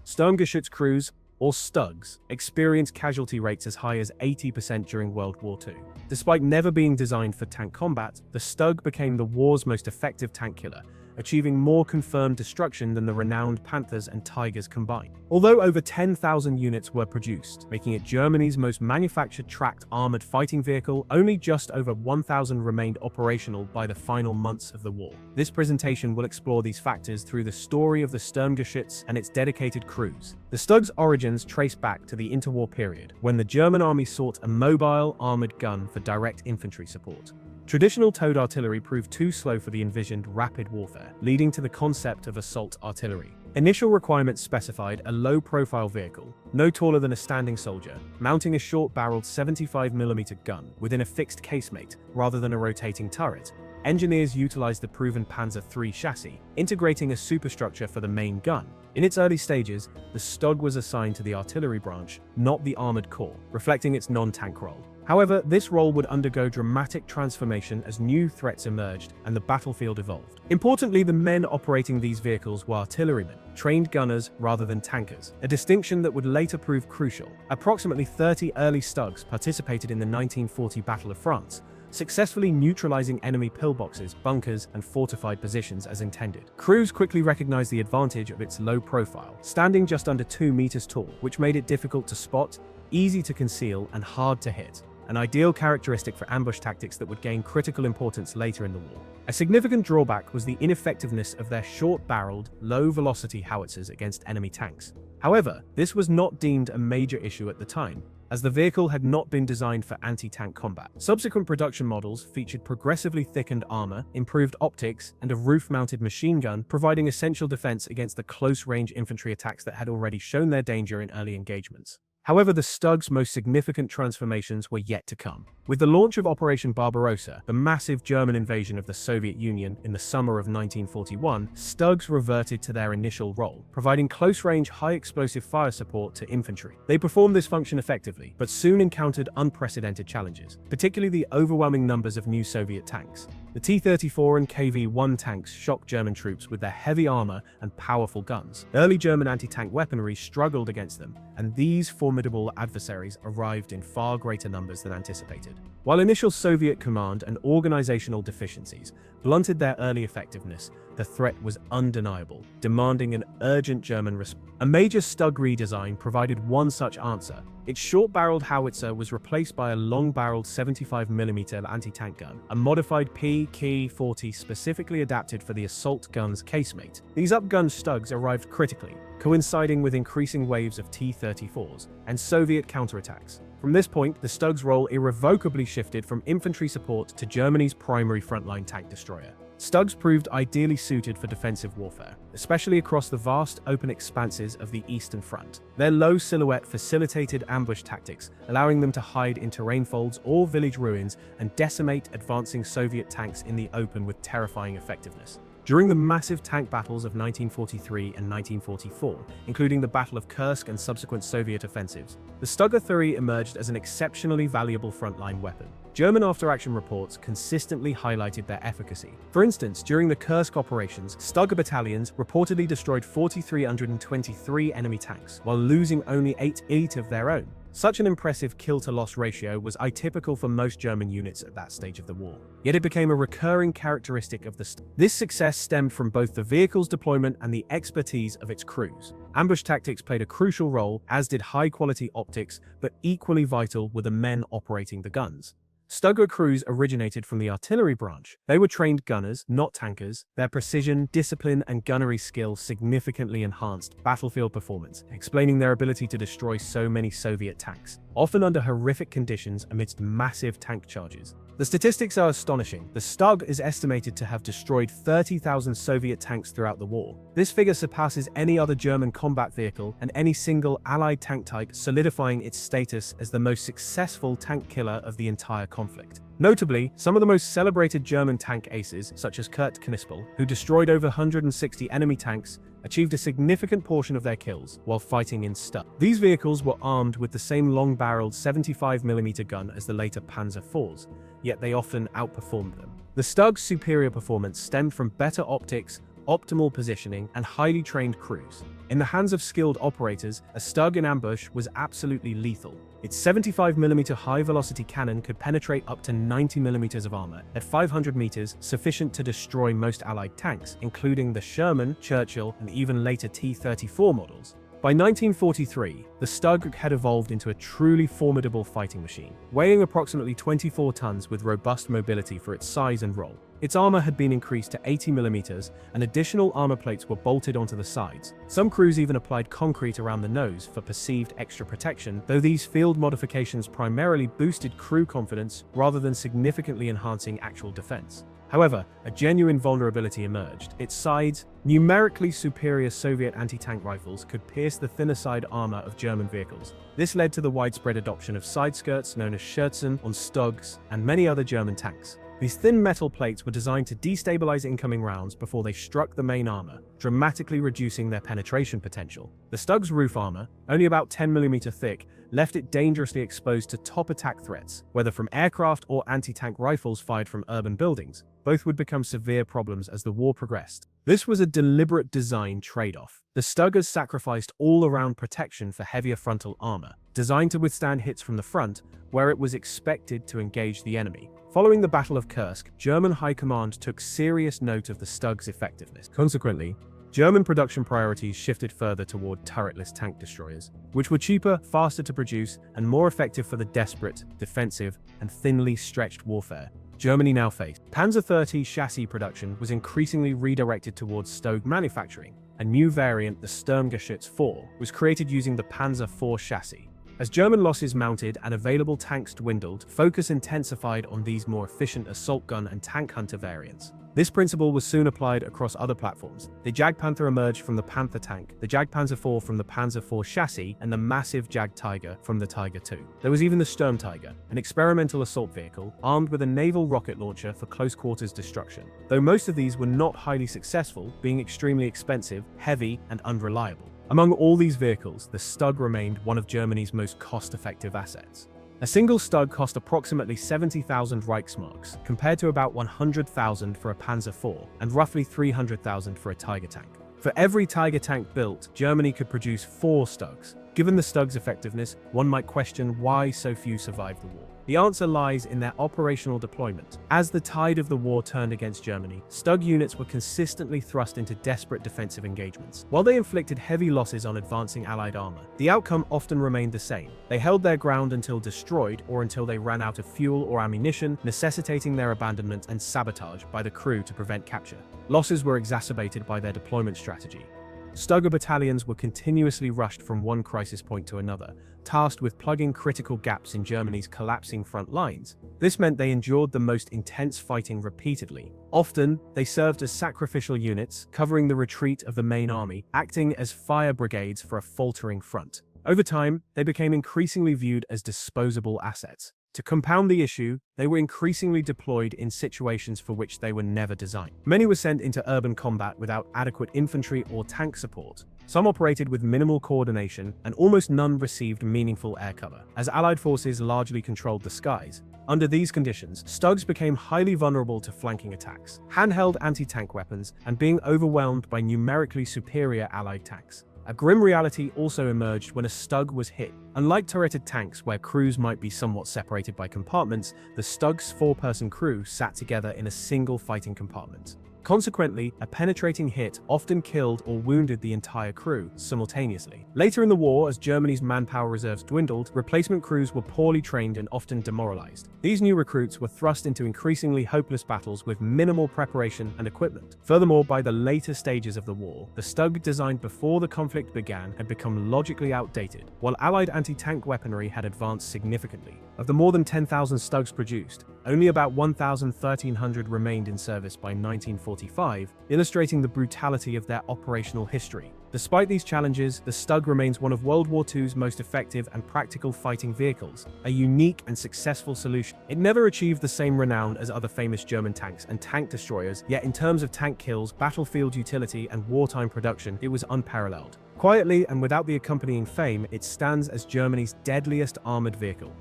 Sturmgeschütz crews, or Stugs, experienced casualty rates as high as 80% during World War II. Despite never being designed for tank combat, the Stug became the war's most effective tank killer, achieving more confirmed destruction than the renowned Panthers and Tigers combined. Although over 10,000 units were produced, making it Germany's most manufactured tracked armored fighting vehicle, only just over 1,000 remained operational by the final months of the war. This presentation will explore these factors through the story of the Sturmgeschütz and its dedicated crews. The Stug's origins trace back to the interwar period, when the German army sought a mobile, armored gun for direct infantry support. Traditional towed artillery proved too slow for the envisioned rapid warfare, leading to the concept of assault artillery. Initial requirements specified a low-profile vehicle, no taller than a standing soldier, mounting a short-barreled 75mm gun within a fixed casemate rather than a rotating turret. Engineers utilized the proven Panzer III chassis, integrating a superstructure for the main gun. In its early stages, the Stug was assigned to the artillery branch, not the armored corps, reflecting its non-tank role. However, this role would undergo dramatic transformation as new threats emerged and the battlefield evolved. Importantly, the men operating these vehicles were artillerymen, trained gunners rather than tankers, a distinction that would later prove crucial. Approximately 30 early Stugs participated in the 1940 Battle of France, successfully neutralizing enemy pillboxes, bunkers, and fortified positions as intended. Crews quickly recognized the advantage of its low profile, standing just under 2 meters tall, which made it difficult to spot, easy to conceal, and hard to hit. An ideal characteristic for ambush tactics that would gain critical importance later in the war. A significant drawback was the ineffectiveness of their short-barreled, low-velocity howitzers against enemy tanks. However, this was not deemed a major issue at the time, as the vehicle had not been designed for anti-tank combat. Subsequent production models featured progressively thickened armor, improved optics, and a roof-mounted machine gun, providing essential defense against the close-range infantry attacks that had already shown their danger in early engagements. However, the Stug's most significant transformations were yet to come. With the launch of Operation Barbarossa, the massive German invasion of the Soviet Union in the summer of 1941, Stugs reverted to their initial role, providing close-range, high-explosive fire support to infantry. They performed this function effectively, but soon encountered unprecedented challenges, particularly the overwhelming numbers of new Soviet tanks. The T-34 and KV-1 tanks shocked German troops with their heavy armor and powerful guns. Early German anti-tank weaponry struggled against them, and these formidable adversaries arrived in far greater numbers than anticipated. While initial Soviet command and organizational deficiencies blunted their early effectiveness, the threat was undeniable, demanding an urgent German response. A major Stug redesign provided one such answer. Its short-barreled howitzer was replaced by a long-barreled 75mm anti-tank gun, a modified PK-40 specifically adapted for the assault gun's casemate. These upgunned Stugs arrived critically, coinciding with increasing waves of T-34s and Soviet counterattacks. From this point, the Stug's role irrevocably shifted from infantry support to Germany's primary frontline tank destroyer. Stugs proved ideally suited for defensive warfare, especially across the vast open expanses of the Eastern Front. Their low silhouette facilitated ambush tactics, allowing them to hide in terrain folds or village ruins and decimate advancing Soviet tanks in the open with terrifying effectiveness. During the massive tank battles of 1943 and 1944, including the Battle of Kursk and subsequent Soviet offensives, the Stug artillery emerged as an exceptionally valuable frontline weapon. German after-action reports consistently highlighted their efficacy. For instance, during the Kursk operations, Stug battalions reportedly destroyed 4,323 enemy tanks, while losing only eight of their own. Such an impressive kill-to-loss ratio was atypical for most German units at that stage of the war. Yet it became a recurring characteristic of the Stug. This success stemmed from both the vehicle's deployment and the expertise of its crews. Ambush tactics played a crucial role, as did high-quality optics, but equally vital were the men operating the guns. Stug crews originated from the artillery branch. They were trained gunners, not tankers. Their precision, discipline, and gunnery skill significantly enhanced battlefield performance, explaining their ability to destroy so many Soviet tanks, often under horrific conditions amidst massive tank charges. The statistics are astonishing. The Stug is estimated to have destroyed 30,000 Soviet tanks throughout the war. This figure surpasses any other German combat vehicle and any single Allied tank type, solidifying its status as the most successful tank killer of the entire conflict. Notably, some of the most celebrated German tank aces, such as Kurt Knispel, who destroyed over 160 enemy tanks, achieved a significant portion of their kills while fighting in Stug. These vehicles were armed with the same long-barreled 75mm gun as the later Panzer IVs, yet they often outperformed them. The Stug's superior performance stemmed from better optics, optimal positioning, and highly trained crews. In the hands of skilled operators, a Stug in ambush was absolutely lethal. Its 75mm high-velocity cannon could penetrate up to 90mm of armor at 500 meters, sufficient to destroy most Allied tanks, including the Sherman, Churchill, and even later T-34 models. By 1943, the Stug had evolved into a truly formidable fighting machine, weighing approximately 24 tons with robust mobility for its size and role. Its armor had been increased to 80mm, and additional armor plates were bolted onto the sides. Some crews even applied concrete around the nose for perceived extra protection, though these field modifications primarily boosted crew confidence rather than significantly enhancing actual defense. However, a genuine vulnerability emerged. Its sides, numerically superior Soviet anti-tank rifles, could pierce the thinner side armor of German vehicles. This led to the widespread adoption of side skirts known as Schürzen on Stugs and many other German tanks. These thin metal plates were designed to destabilize incoming rounds before they struck the main armor, dramatically reducing their penetration potential. The Stug's roof armor, only about 10mm thick, left it dangerously exposed to top attack threats, whether from aircraft or anti-tank rifles fired from urban buildings. Both would become severe problems as the war progressed. This was a deliberate design trade-off. The Stuggers sacrificed all-around protection for heavier frontal armor, designed to withstand hits from the front, where it was expected to engage the enemy. Following the Battle of Kursk, German high command took serious note of the Stug's effectiveness. Consequently, German production priorities shifted further toward turretless tank destroyers, which were cheaper, faster to produce, and more effective for the desperate, defensive, and thinly stretched warfare Germany now faced. Panzer 30 chassis production was increasingly redirected towards Stug manufacturing. A new variant, the Sturmgeschütz 4, was created using the Panzer 4 chassis. As German losses mounted and available tanks dwindled, focus intensified on these more efficient assault gun and tank hunter variants. This principle was soon applied across other platforms. The Jagdpanther emerged from the Panther tank, the Jagdpanzer IV from the Panzer IV chassis, and the massive Jagdtiger from the Tiger II. There was even the Sturmtiger, an experimental assault vehicle armed with a naval rocket launcher for close-quarters destruction. Though most of these were not highly successful, being extremely expensive, heavy, and unreliable. Among all these vehicles, the Stug remained one of Germany's most cost-effective assets. A single Stug cost approximately 70,000 Reichsmarks, compared to about 100,000 for a Panzer IV and roughly 300,000 for a Tiger tank. For every Tiger tank built, Germany could produce 4 Stugs. Given the Stug's effectiveness, one might question why so few survived the war. The answer lies in their operational deployment. As the tide of the war turned against Germany, Stug units were consistently thrust into desperate defensive engagements. While they inflicted heavy losses on advancing Allied armor, the outcome often remained the same. They held their ground until destroyed or until they ran out of fuel or ammunition, necessitating their abandonment and sabotage by the crew to prevent capture. Losses were exacerbated by their deployment strategy. Stugger battalions were continuously rushed from one crisis point to another, tasked with plugging critical gaps in Germany's collapsing front lines. This meant they endured the most intense fighting repeatedly. Often, they served as sacrificial units, covering the retreat of the main army, acting as fire brigades for a faltering front. Over time, they became increasingly viewed as disposable assets. To compound the issue, they were increasingly deployed in situations for which they were never designed. Many were sent into urban combat without adequate infantry or tank support. Some operated with minimal coordination, and almost none received meaningful air cover, as Allied forces largely controlled the skies. Under these conditions, Stugs became highly vulnerable to flanking attacks, handheld anti-tank weapons, and being overwhelmed by numerically superior Allied tanks. A grim reality also emerged when a Stug was hit. Unlike turreted tanks where crews might be somewhat separated by compartments, the Stug's 4-person crew sat together in a single fighting compartment. Consequently, a penetrating hit often killed or wounded the entire crew simultaneously. Later in the war, as Germany's manpower reserves dwindled, replacement crews were poorly trained and often demoralized. These new recruits were thrust into increasingly hopeless battles with minimal preparation and equipment. Furthermore, by the later stages of the war, the Stug designed before the conflict began had become logically outdated, while Allied anti-tank weaponry had advanced significantly. Of the more than 10,000 Stugs produced, only about 1,300 remained in service by 1945, illustrating the brutality of their operational history. Despite these challenges, the Stug remains one of World War II's most effective and practical fighting vehicles, a unique and successful solution. It never achieved the same renown as other famous German tanks and tank destroyers, yet in terms of tank kills, battlefield utility, and wartime production, it was unparalleled. Quietly and without the accompanying fame, it stands as Germany's deadliest armored vehicle.